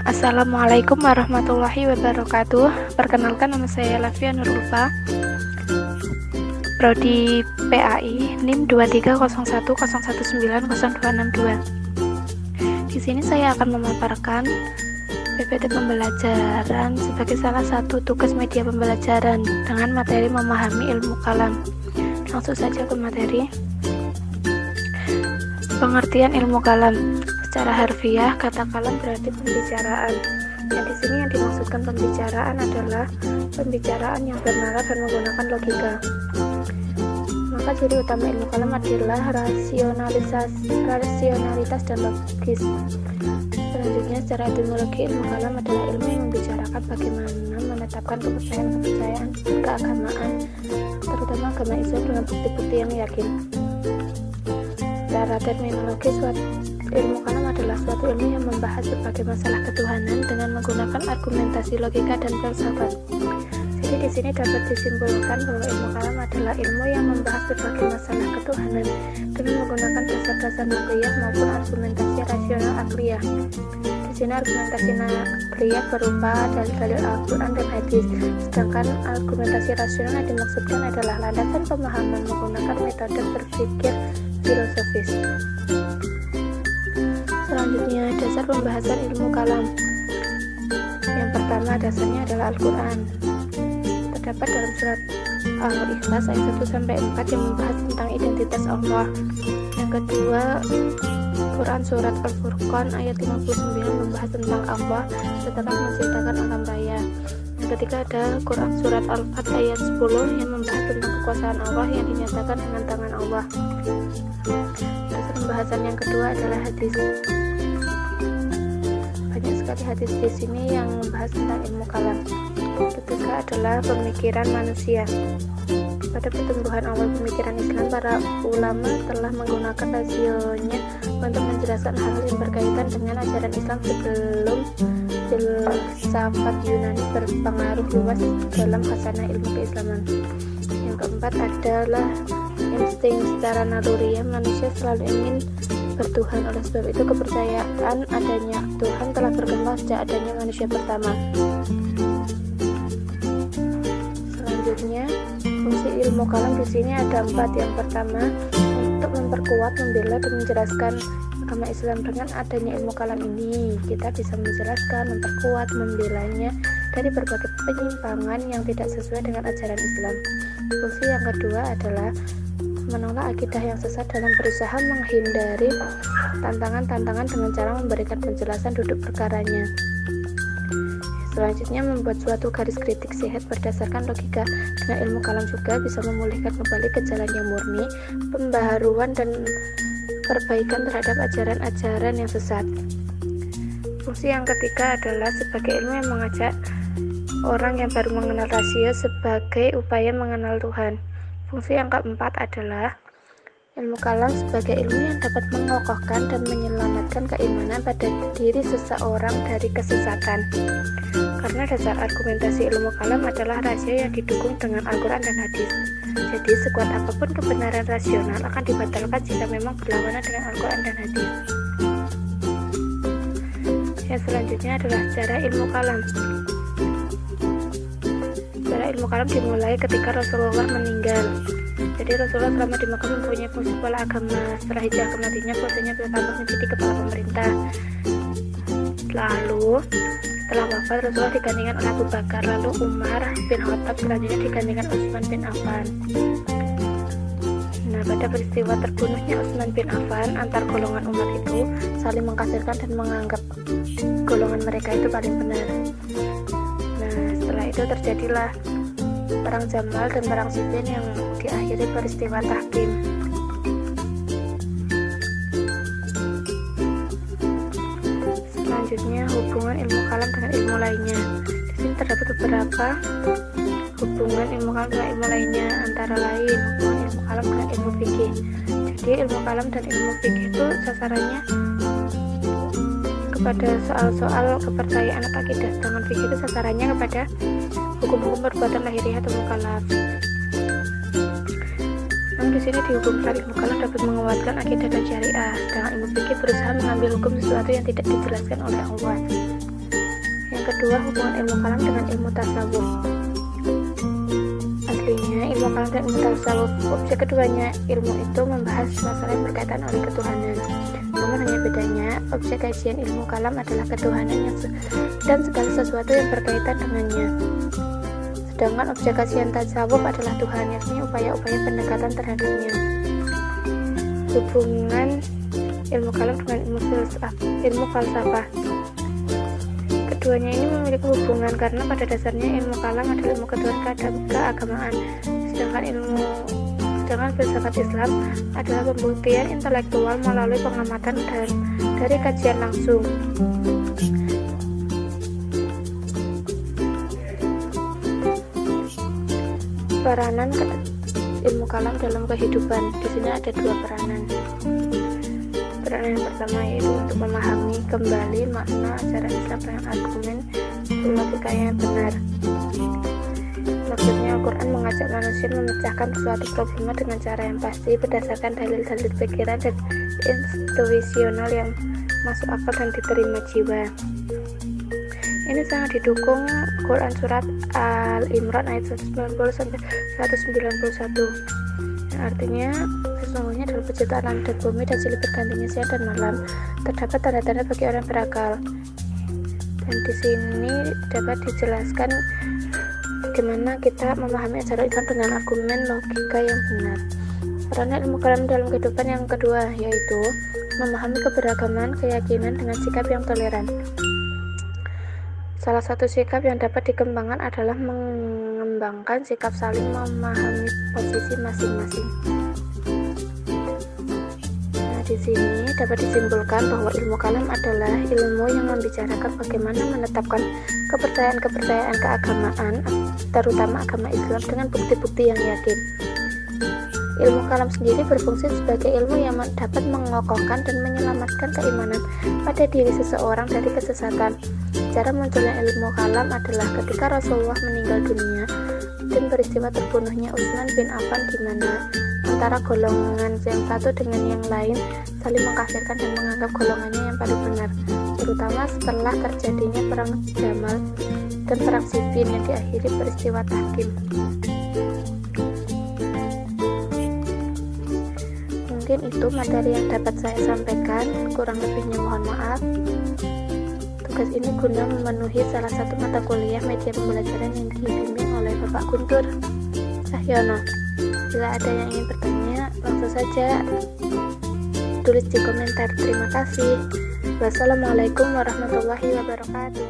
Assalamualaikum warahmatullahi wabarakatuh. Perkenalkan, nama saya Lavia Nurulfa, Prodi PAI NIM 230101902662. Di sini saya akan memaparkan PPT pembelajaran sebagai salah satu tugas media pembelajaran dengan materi memahami ilmu kalam. Langsung saja ke materi. Pengertian ilmu kalam. Secara harfiah, kata kalam berarti pembicaraan. Dan di sini yang dimaksudkan pembicaraan adalah pembicaraan yang bernalar dan menggunakan logika. Maka ciri utama ilmu kalam adalah rasionalitas dan logis. Selanjutnya, secara etimologi, ilmu kalam adalah ilmu yang membicarakan bagaimana menetapkan kepercayaan keagamaan, terutama agama Islam, dengan bukti-bukti yang yakin. Secara terminologi, ilmu kalam adalah suatu ilmu yang membahas berbagai masalah ketuhanan dengan menggunakan argumentasi logika dan filsafat. Jadi di sini dapat disimpulkan bahwa ilmu kalam adalah ilmu yang membahas berbagai masalah ketuhanan dengan menggunakan dasar-dasar nakliyah maupun argumentasi rasional akliyah. Di sini argumentasi nakliyah berupa dalil-dalil Al-Quran dan hadis, sedangkan argumentasi rasional yang dimaksudkan adalah landasan pemahaman menggunakan metode berpikir filosofis. Selanjutnya, dasar pembahasan ilmu kalam. Yang pertama, dasarnya adalah Al-Quran. Terdapat dalam surat Al-Ikhlas ayat 1-4 yang membahas tentang identitas Allah. Yang kedua, Quran surat Al-Furqan ayat 59 membahas tentang Allah setelah menciptakan alam raya. Yang ketiga ada Quran surat Al-Fat ayat 10 yang membahas tentang kekuasaan Allah yang dinyatakan dengan tangan Allah. Dasar pembahasan yang kedua adalah hadis. Banyak sekali hadis di sini yang membahas tentang ilmu kalam. Ketiga adalah pemikiran manusia. Pada pertumbuhan awal pemikiran Islam, para ulama telah menggunakan rasionya untuk menjelaskan hal-hal yang berkaitan dengan ajaran Islam sebelum filsafat Yunani berpengaruh luas dalam khasanah ilmu keislaman. Yang keempat adalah insting. Secara naluriah manusia selalu ingin bertuhan. Oleh sebab itu kepercayaan adanya Tuhan telah berkembang sejak adanya manusia pertama. Selanjutnya, fungsi ilmu kalam di sini ada 4. Yang pertama, untuk memperkuat, membela, dan menjelaskan agama Islam. Dengan adanya ilmu kalam ini, kita bisa menjelaskan, memperkuat, membelanya dari berbagai penyimpangan yang tidak sesuai dengan ajaran Islam. Fungsi yang kedua adalah menolak akidah yang sesat dalam berusaha menghindari tantangan-tantangan dengan cara memberikan penjelasan duduk perkaranya. Selanjutnya, membuat suatu garis kritik sehat berdasarkan logika. Dengan ilmu kalam juga bisa memulihkan kembali ke jalan yang murni, pembaharuan dan perbaikan terhadap ajaran-ajaran yang sesat. Fungsi yang ketiga adalah sebagai ilmu yang mengajak orang yang baru mengenal rasio sebagai upaya mengenal Tuhan. Fungsi yang keempat adalah ilmu kalam sebagai ilmu yang dapat mengokohkan dan menyelamatkan keimanan pada diri seseorang dari kesesatan. Karena dasar argumentasi ilmu kalam adalah rasio yang didukung dengan Al-Quran dan hadis. Jadi sekuat apapun kebenaran rasional akan dibatalkan jika memang berlawanan dengan Al-Quran dan hadis. Yang selanjutnya adalah sejarah ilmu kalam. Sejarah ilmu kalam dimulai ketika Rasulullah meninggal. Jadi Rasulullah selama di Makkah mempunyai fungsi kepala agama. Setelah hijrah ke Madinah, posisinya bertambah menjadi kepala pemerintah. Lalu setelah wafat, Rasulullah digantikan oleh Abu Bakar, lalu Umar bin Khattab, selanjutnya digantikan Utsman bin Affan. Nah, pada peristiwa terbunuhnya Utsman bin Affan, antar golongan umat itu saling mengkafirkan dan menganggap golongan mereka itu paling benar. Nah, setelah itu terjadilah perang Jamal dan perang Siffin yang diakhiri peristiwa tahkim. Selanjutnya, hubungan ilmu kalam dengan ilmu lainnya. Di sini terdapat beberapa hubungan ilmu kalam dengan ilmu lainnya, antara lain hubungan ilmu kalam dengan ilmu fikih. Jadi ilmu kalam dan ilmu fikih itu sasarannya kepada soal-soal kepercayaan atau akidah, sedangkan fikih itu sasarannya kepada hukum-hukum perbuatan lahiriah atau mukallaf. Namun di sini dihukumkan ilmu kalam dapat menguatkan akidah dan syariah, sedangkan ilmu fikih berusaha mengambil hukum sesuatu yang tidak dijelaskan oleh Allah. Yang kedua, hubungan ilmu kalam dengan ilmu tasawuf. Aslinya, ilmu kalam dan ilmu tasawuf, objek keduanya ilmu itu membahas masalah yang berkaitan oleh ketuhanan. Namun hanya bedanya, objek kajian ilmu kalam adalah ketuhanan dan segala sesuatu yang berkaitan dengannya. Sedangkan objek kajian tasawuf adalah Tuhan, yakni upaya-upaya pendekatan terhadapnya. Hubungan ilmu kalam dengan ilmu falsafah. Keduanya ini memiliki hubungan karena pada dasarnya ilmu kalam adalah ilmu keagamaan, sedangkan filsafat Islam adalah pembuktian intelektual melalui pengamatan dari kajian langsung. Peranan ilmu kalam dalam kehidupan. Di sini ada dua peranan. Peranan yang pertama yaitu untuk memahami kembali makna ajaran Islam dengan argumen logika yang benar. Maksudnya Al-Quran mengajak manusia memecahkan suatu problema dengan cara yang pasti berdasarkan dalil-dalil pikiran dan intuisional yang masuk akal dan diterima jiwa. Ini sangat didukung Quran surat Al-Imran ayat 190-191, yang artinya sesungguhnya dalam penciptaan langit dan bumi dan silih bergantinya siang dan malam terdapat tanda-tanda bagi orang berakal. Dan di sini dapat dijelaskan bagaimana kita memahami ajaran Islam dengan argumen logika yang benar. Peranan ilmu kalam dalam kehidupan yang kedua yaitu memahami keberagaman keyakinan dengan sikap yang toleran. Salah satu sikap yang dapat dikembangkan adalah mengembangkan sikap saling memahami posisi masing-masing. Nah, di sini dapat disimpulkan bahwa ilmu kalam adalah ilmu yang membicarakan bagaimana menetapkan kepercayaan keagamaan, terutama agama Islam, dengan bukti-bukti yang yakin. Ilmu kalam sendiri berfungsi sebagai ilmu yang dapat mengokohkan dan menyelamatkan keimanan pada diri seseorang dari kesesatan. Cara munculnya ilmu kalam adalah ketika Rasulullah meninggal dunia dan peristiwa terbunuhnya Utsman bin Affan, di mana antara golongan yang satu dengan yang lain saling mengkafirkan dan menganggap golongannya yang paling benar, terutama setelah terjadinya perang Jamal dan perang Siffin yang diakhiri peristiwa tahkim. Mungkin itu materi yang dapat saya sampaikan, kurang lebihnya mohon maaf. Tugas ini guna memenuhi salah satu mata kuliah media pembelajaran yang dibimbing oleh Bapak Guntur Cahyono. Bila ada yang ingin bertanya, langsung saja tulis di komentar. Terima kasih. Wassalamualaikum warahmatullahi wabarakatuh.